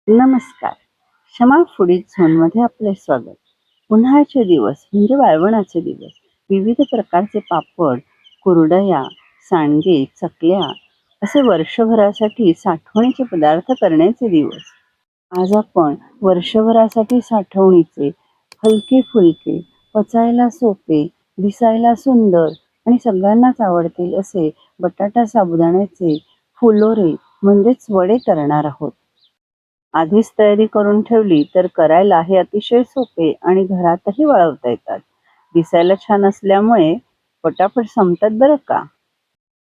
नमस्कार. क्षमा फूडी झोनमध्ये आपले स्वागत. उन्हाळ्याचे दिवस म्हणजे वाळवणाचे दिवस. विविध प्रकारचे पापड, कुरडया, सांडगे, चकल्या असे वर्षभरासाठी साठवणीचे पदार्थ करण्याचे दिवस. आज आपण वर्षभरासाठी साठवणीचे हलके-फुलके, पचायला सोपे, दिसायला सुंदर आणि सगळ्यांनाच आवडतील असे बटाटा साबुदाण्याचे फुलोरे म्हणजेच वडे करणार आहोत. आधीच तयारी करून ठेवली तर करायला हे अतिशय सोपे आणि घरातही वळवता येतात. दिसायला छान असल्यामुळे पटापट संपतात बरं का.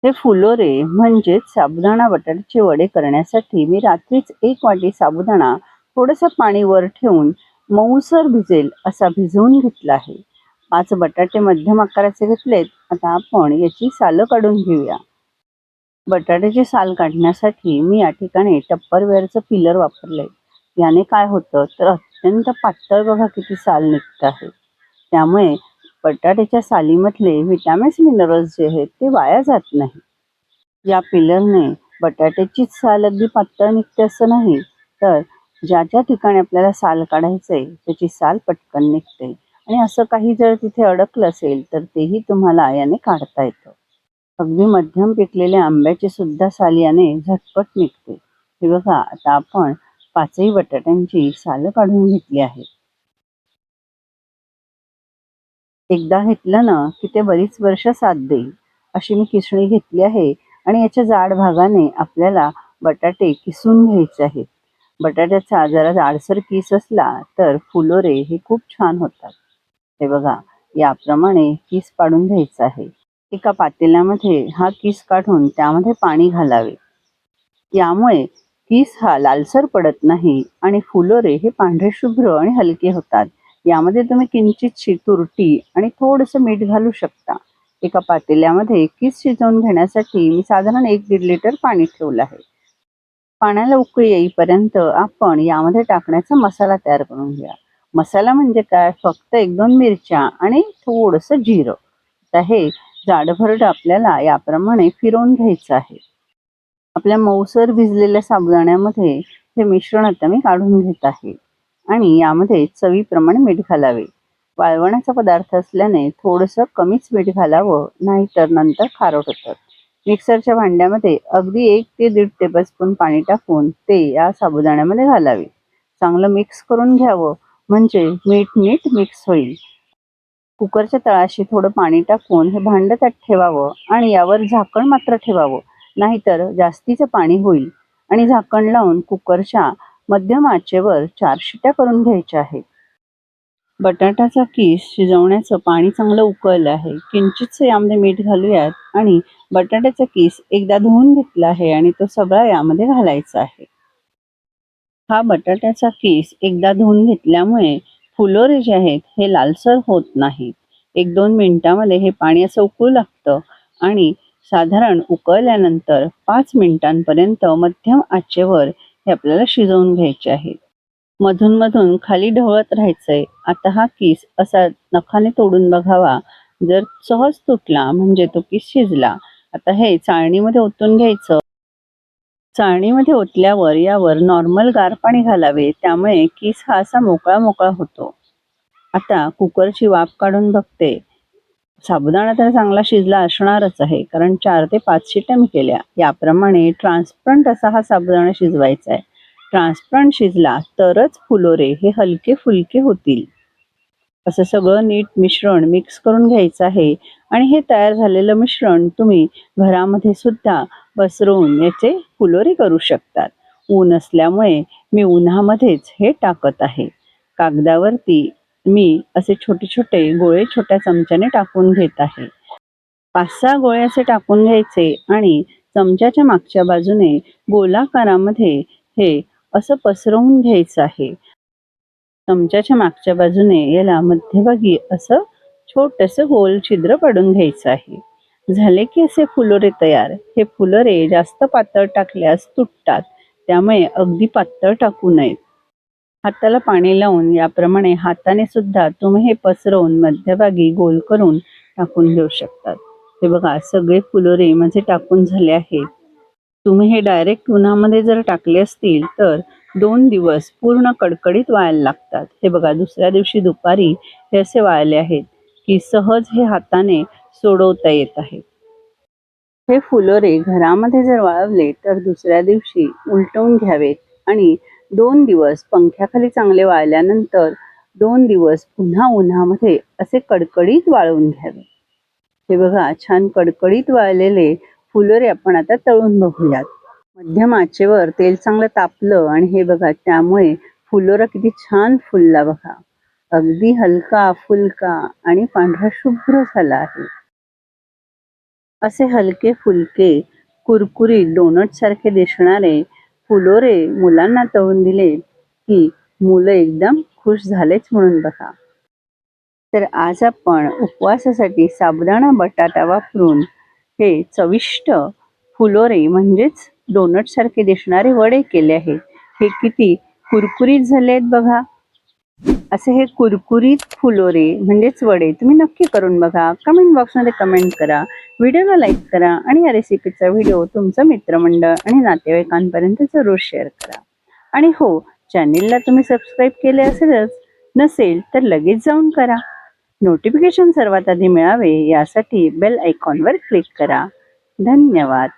हे फुलोरे म्हणजेच साबुदाणा बटाट्याचे वडे करण्यासाठी मी रात्रीच 1 वाटी साबुदाणा थोडंसं पाणी वर ठेवून मऊसर भिजेल असा भिजवून घेतला आहे. 5 बटाटे मध्यम आकाराचे घेतलेत. आता आपण याची सालं काढून घेऊया. बटाट्याची साल काढण्यासाठी मी या ठिकाणी टप्परवेअरचं पिलर वापरलंय. याने काय होतं तर अत्यंत पातळ बघा किती साल निघत आहे. त्यामुळे बटाट्याच्या सालीमधले विटॅमिन्स मिनरल्स जे आहेत ते वाया जात नाही. या पिलरने बटाट्याचीच साल अगदी पातळ निघते असं नाही, तर ज्या ज्या ठिकाणी आपल्याला साल काढायचंय त्याची साल पटकन निघते आणि असं काही जर तिथे अडकलं असेल तर तेही तुम्हाला याने काढता येतं. अगदी मध्यम पिकलेल्या आंब्याची सुद्धा साल याने झटपट निघते. हे बघा, आता आपण 5ही बटाट्यांची सालं काढून घेतली आहेत. एकदा घेतलं ना की ते बरीच वर्ष साथ देईल अशी मी किसणी घेतली आहे आणि याच्या जाड भागाने आपल्याला बटाटे किसून घ्यायचे आहेत. बटाट्याचा जरा जाडसर किस असला तर फुलोरे हे खूप छान होतात. हे बघा, याप्रमाणे किस पाडून घ्यायचा आहे. एका पातेल्यामध्ये हा किस काढून त्यामध्ये पाणी घालावे. यामुळे किस हा लालसर पडत नाही आणि फुलोरे हे पांढरे शुभ्र आणि हलके होतात. यामध्ये तुम्ही किंचितशी तुरटी आणि थोडंसं मीठ घालू शकता. एका पातेल्यामध्ये किस शिजवून घेण्यासाठी मी साधारण 1-1.5 लिटर पाणी ठेवलं आहे. पाण्याला उकळी येईपर्यंत आपण यामध्ये टाकण्याचा मसाला तयार करून घ्या. मसाला म्हणजे काय, फक्त 1-2 मिरच्या आणि थोडंसं जिरं. आता हे जाडभरड आपल्याला याप्रमाणे फिरवून घ्यायचं आहे. आपल्या मऊसर भिजलेल्या साबुदाण्यामध्ये हे मिश्रण आता मी काढून घेत आहे आणि यामध्ये चवीप्रमाणे मीठ घालावे. वाळवणाचा पदार्थ असल्याने थोडंसं कमीच मीठ घालावं, नाहीतर नंतर खारट होतं. मिक्सरच्या भांड्यामध्ये अगदी 1 ते 1.5 टेबलस्पून पाणी टाकून ते या साबुदाण्यामध्ये घालावे. चांगलं मिक्स करून घ्यावं म्हणजे मीठ नीट मिक्स होईल. कुकरच्या तळाशी थोडं पाणी टाकून हे भांडं त्यात ठेवावं आणि यावर झाकण मात्र ठेवावं, नाहीतर जास्तीचं पाणी होईल. आणि झाकण लावून कुकरच्या मध्यम आचेवर 4 शिट्या करून घ्यायच्या आहेत. बटाट्याचा किस शिजवण्याचं पाणी चांगलं उकळलं आहे. किंचितसं यामध्ये मीठ घालूयात आणि बटाट्याचा किस एकदा धुवून घेतला आहे आणि तो सगळा यामध्ये घालायचा आहे. हा बटाट्याचा किस एकदा धुवून घेतल्यामुळे फुलोरे जे आहेत हे लालसर होत नाहीत. 1-2 मिनिटांमध्ये हे पाणी असं उकळू लागतं आणि साधारण उकळल्यानंतर 5 मिनिटांपर्यंत मध्यम आचेवर हे आपल्याला शिजवून घ्यायचे आहे. मधून-मधून खाली ढवळत राहायचंय. आता हा किस असा नखाने तोडून बघावा. जर सहज तुटला म्हणजे तो किस शिजला. आता हे चाळणीमध्ये ओतून घ्यायचं. चाळणीमध्ये ओतल्यावर यावर नॉर्मल गार पाणी घालावे, त्यामुळे किस हा असा मोकळा मोकळा होतो. आता कुकरची वाफ काढून बघते. साबुदाणा तर चांगला शिजला असणारच आहे, कारण 4 ते 5 शिट्या मी केल्या. याप्रमाणे ट्रान्सपरंट असा हा साबुदाणा शिजवायचा आहे. ट्रान्सपरंट शिजला तरच फुलोरे हे हलके फुलके होतील. असं सगळं नीट मिश्रण मिक्स करून घ्यायचं आहे आणि हे तयार झालेलं मिश्रण तुम्ही घरामध्ये सुद्धा पसरवून याचे फुलोरे करू शकतात. ऊन असल्यामुळे मी उन्हामध्येच हे टाकत आहे. कागदावरती मी असे छोटे छोटे गोळे छोट्या चमच्याने टाकून घेत आहे. 5-6 गोळे असे टाकून घ्यायचे आणि चमच्याच्या मागच्या बाजूने गोलाकारामध्ये हे असं पसरवून घ्यायचं आहे. चमच्याच्या मागच्या बाजूने याला मध्यभागी असं छोटंसं गोल छिद्र पाडून घ्यायचं आहे. झाले की असे फुलोरे तयार. हे फुलोरे जास्त पातळ टाकल्यास तुटतात, त्यामुळे अगदी पातळ टाकू नयेत. हाताला पाणी लावून याप्रमाणे हाताने सुद्धा तुम्ही हे पसरवून मध्यभागी गोल करून टाकून घेऊ शकतात. हे बघा, सगळे फुलोरे माझे टाकून झाले आहेत. तुम्ही हे डायरेक्ट उन्हामध्ये जर टाकले असतील तर 2 दिवस पूर्ण कडकडीत वाळायला लागतात. हे बघा, दुसऱ्या दिवशी दुपारी हे असे वाळले आहेत की सहज हे हाताने सोडवता येत आहे. हे फुलोरे घरामध्ये जर वाळवले तर दुसऱ्या दिवशी उलटवून घ्यावेत आणि 2 दिवस पंख्याखाली चांगले वाळल्यानंतर 2 दिवस पुन्हा उन्हामध्ये असे कडकडीत वाळवून घ्यावे. हे बघा, छान कडकडीत वाळलेले फुलोरे आपण आता तळून बघूयात. मध्यम आचेवर तेल चांगलं तापलं आणि हे बघा, त्यामुळे फुलोरा किती छान फुलला बघा. अगदी हलका फुलका आणि पांढरा शुभ्र झाला आहे. असे हलके फुलके कुरकुरीत डोनट सारखे दिसणारे फुलोरे मुलांना तळून दिले की मुलं एकदम खुश झालेच म्हणून बघा. तर आज आपण उपवासासाठी साबुदाणा बटाटा वापरून हे चविष्ट फुलोरे म्हणजेच डोनट सारखे दिसणारे वडे केले आहेत. हे किती कुरकुरीत झाले आहेत बघा. असे हे कुरकुरीत फुलोरे म्हणजेच वडे तुम्ही नक्की करून बघा. कमेंट बॉक्समध्ये कमेंट करा, व्हिडिओला लाईक करा आणि या रेसिपीचा व्हिडिओ तुमचं मित्रमंडळ आणि नातेवाईकांपर्यंत जरूर शेअर करा. आणि हो, चॅनेलला तुम्ही सबस्क्राईब केले नसेल तर लगेच जाऊन करा. नोटिफिकेशन सर्वात आधी मिळावे यासाठी बेल आयकॉनवर क्लिक करा. धन्यवाद.